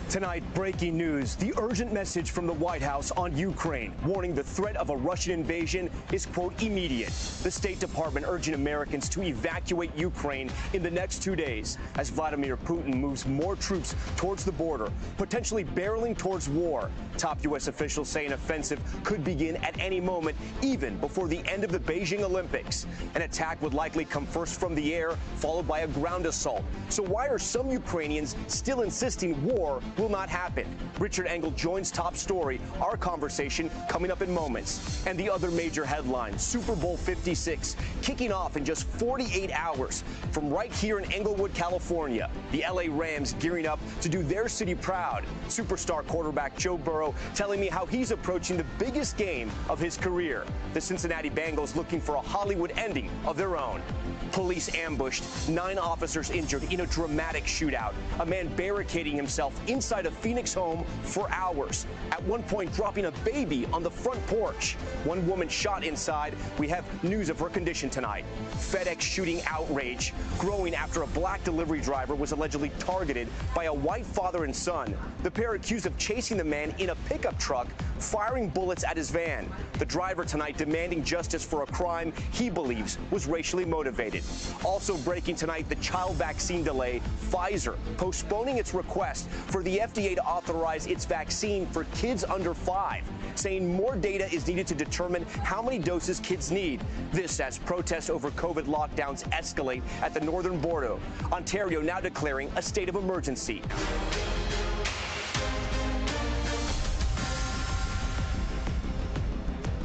Tonight, breaking news. The urgent message from the White House on Ukraine, warning the threat of a Russian invasion is, quote, immediate. The State Department urging Americans to evacuate Ukraine in the next 2 days as Vladimir Putin moves more troops towards the border, potentially barreling towards war. Top U.S. officials say an offensive could begin at any moment, even before the end of the Beijing Olympics. An attack would likely come first from the air, followed by a ground assault. So why are some Ukrainians still insisting war will not happen? Richard Engel joins Top Story. Our conversation coming up in moments. And the other major headline, Super Bowl 56, kicking off in just 48 hours. From right here in Englewood, California, the LA Rams gearing up to do their city proud. Superstar quarterback Joe Burrow telling me how he's approaching the biggest game of his career. The Cincinnati Bengals looking for a Hollywood ending of their own. Police ambushed, 9 officers injured in a dramatic shootout. A man barricading himself inside a Phoenix home for hours. At one point, dropping a baby on the front porch. One woman shot inside. We have news of her condition tonight. FedEx shooting outrage growing after a black delivery driver was allegedly targeted by a white father and son. The pair accused of chasing the man in a pickup truck, firing bullets at his van. The driver tonight demanding justice for a crime he believes was racially motivated. Also breaking tonight, the child vaccine delay. Pfizer postponing its request for the FDA to authorize its vaccine for kids under 5, saying more data is needed to determine how many doses kids need. This as protests over COVID lockdowns escalate at the northern border. Ontario now declaring a state of emergency.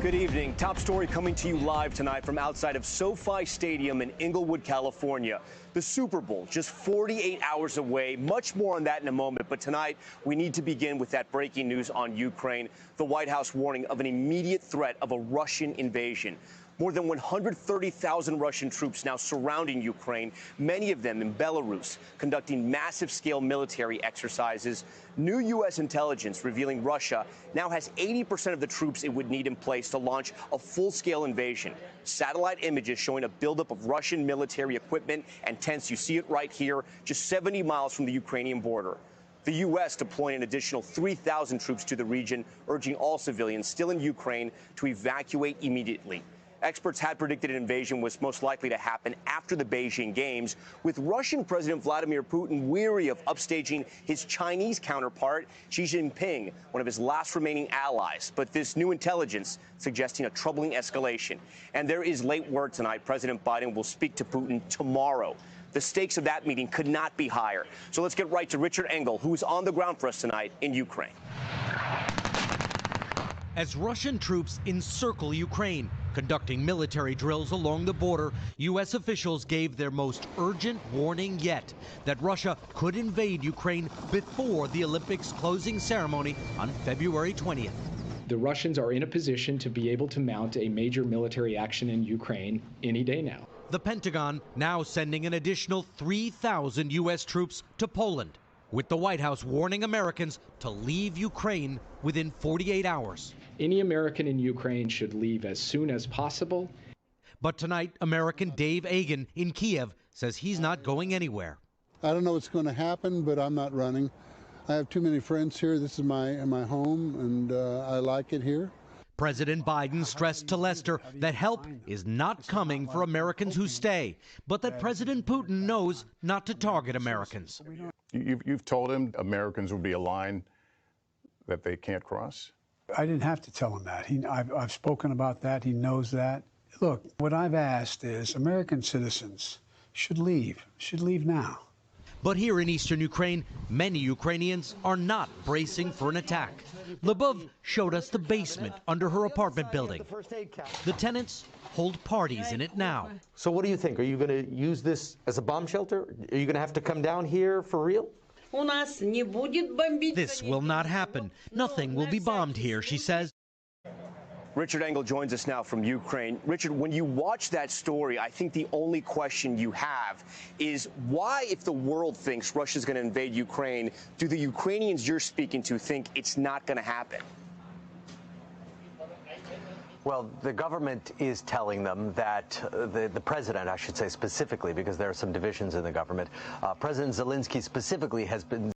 Good evening. Top Story coming to you live tonight from outside of SoFi Stadium in Inglewood, California. The Super Bowl just 48 hours away. Much more on that in a moment. But tonight, we need to begin with that breaking news on Ukraine. The White House warning of an immediate threat of a Russian invasion. More than 130,000 Russian troops now surrounding Ukraine, many of them in Belarus, conducting massive-scale military exercises. New U.S. intelligence revealing Russia now has 80% of the troops it would need in place to launch a full-scale invasion. Satellite images showing a buildup of Russian military equipment and tents. You see it right here, just 70 miles from the Ukrainian border. The U.S. deploying an additional 3,000 troops to the region, urging all civilians still in Ukraine to evacuate immediately. Experts had predicted an invasion was most likely to happen after the Beijing Games, with Russian President Vladimir Putin weary of upstaging his Chinese counterpart, Xi Jinping, one of his last remaining allies. But this new intelligence suggesting a troubling escalation. And there is late word tonight. President Biden will speak to Putin tomorrow. The stakes of that meeting could not be higher. So let's get right to Richard Engel, who's on the ground for us tonight in Ukraine. As Russian troops encircle Ukraine, conducting military drills along the border, U.S. officials gave their most urgent warning yet that Russia could invade Ukraine before the Olympics closing ceremony on February 20th. The Russians are in a position to be able to mount a major military action in Ukraine any day now. The Pentagon now sending an additional 3,000 U.S. troops to Poland, with the White House warning Americans to leave Ukraine within 48 hours. Any American in Ukraine should leave as soon as possible. But tonight, American Dave Agan in Kiev says he's not going anywhere. I don't know what's going to happen, but I'm not running. I have too many friends here. This is my home, and I like it here. President Biden stressed to Lester that help is not coming for Americans who stay, but that President Putin knows not to target Americans. You've told him Americans will be a line that they can't cross? I didn't have to tell him that. I've spoken about that. He knows that. Look, what I've asked is American citizens should leave now. But here in eastern Ukraine, many Ukrainians are not bracing for an attack. Lyubov showed us the basement under her apartment building. The tenants hold parties in it now. So what do you think? Are you going to use this as a bomb shelter? Are you going to have to come down here for real? This will not happen. Nothing will be bombed here, she says. Richard Engel joins us now from Ukraine. Richard, when you watch that story, I think the only question you have is why, if the world thinks Russia's going to invade Ukraine, do the Ukrainians you're speaking to think it's not going to happen? Well, the government is telling them that the president, I should say specifically, because there are some divisions in the government, President Zelensky specifically has been